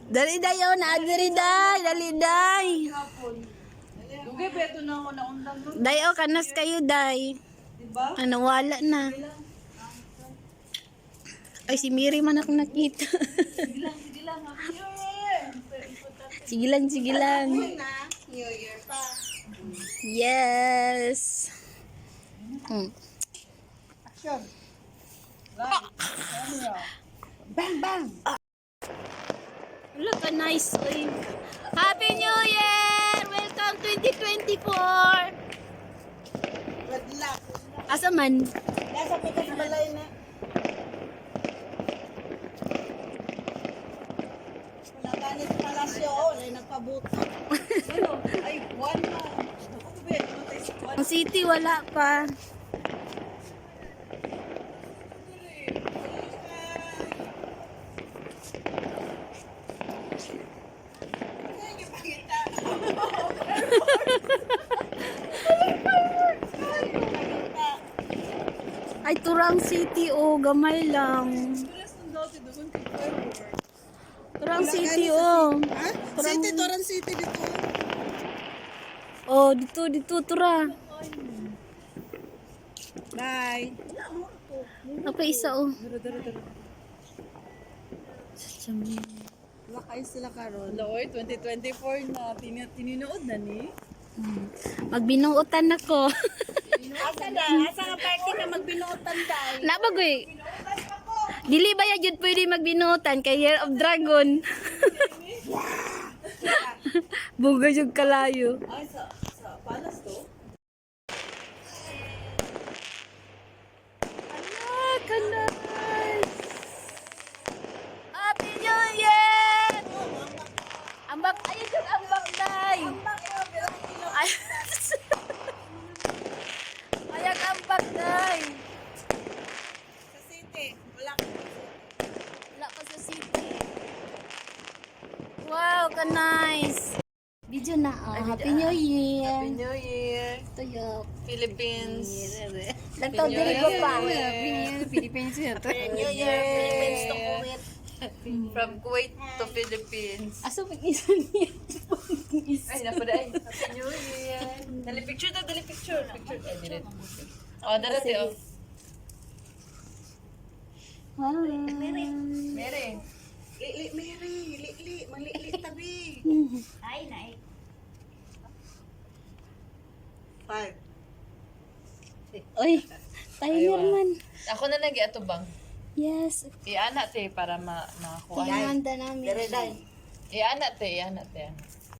Dali dayo na diri day, dali day. Dugay beto na ako naundang nun. Day o kanas kayo day. Diba? Ano wala na. Ay si Miri man ako nakita. Sige lang. Happy New Year! Sige lang. New Year pa. Yes. Action! Light, camera. Bang, bang! Look, a nice oy. Happy New Year! Welcome 2024! Good luck. Asa man? Nasa pikas balay na. Wala ganit palasyo, wala nagpabuto. Ano? Ay, one na. Ako ba, matay sa one. Ang city wala pa. Ay, Turang City, oh, gamay lang. Turang City, oh. Ha? City, Toran City dito. Oh, dito, Tura. Bye. Apa isa, oh. Wala kayo sila karon. Lord, 2024 na. Tininood na ni. Magbinuutan ako. Asa na? Asa nga party ka magbinuotan tayo? Nabagoy. Dili ba ya jud pwede magbinuutan kay Year of Dragon? Buga jud kalayo. Ay, sa palas to? Ah, kanay. Happy New Year! Ambak, ayun yung ambak, day. Ay, ayak ambak, day. Sa city. Wala. Wala pa sa city. Wow, ka-nice. Video na, oh. Happy New Year. Happy New Year. Ito yung Philippines. Lantaw, dili ko pa. Philippines yun. New Year. Philippines to Kuwait. From Kuwait to Philippines. Aso mag-isa niya. Ay, napaday. Happy New Year. Dali picture na, dali picture. Picture. Ay, dili. Oh, dali, oh. Hi. Mary. Li, Mary. Li. Mali tabi. Ay, nay. 5. Oy, timer man. Ako na lagi ato bang. Yes. Iana te para makakuha. Pinahanda namin. Iana te.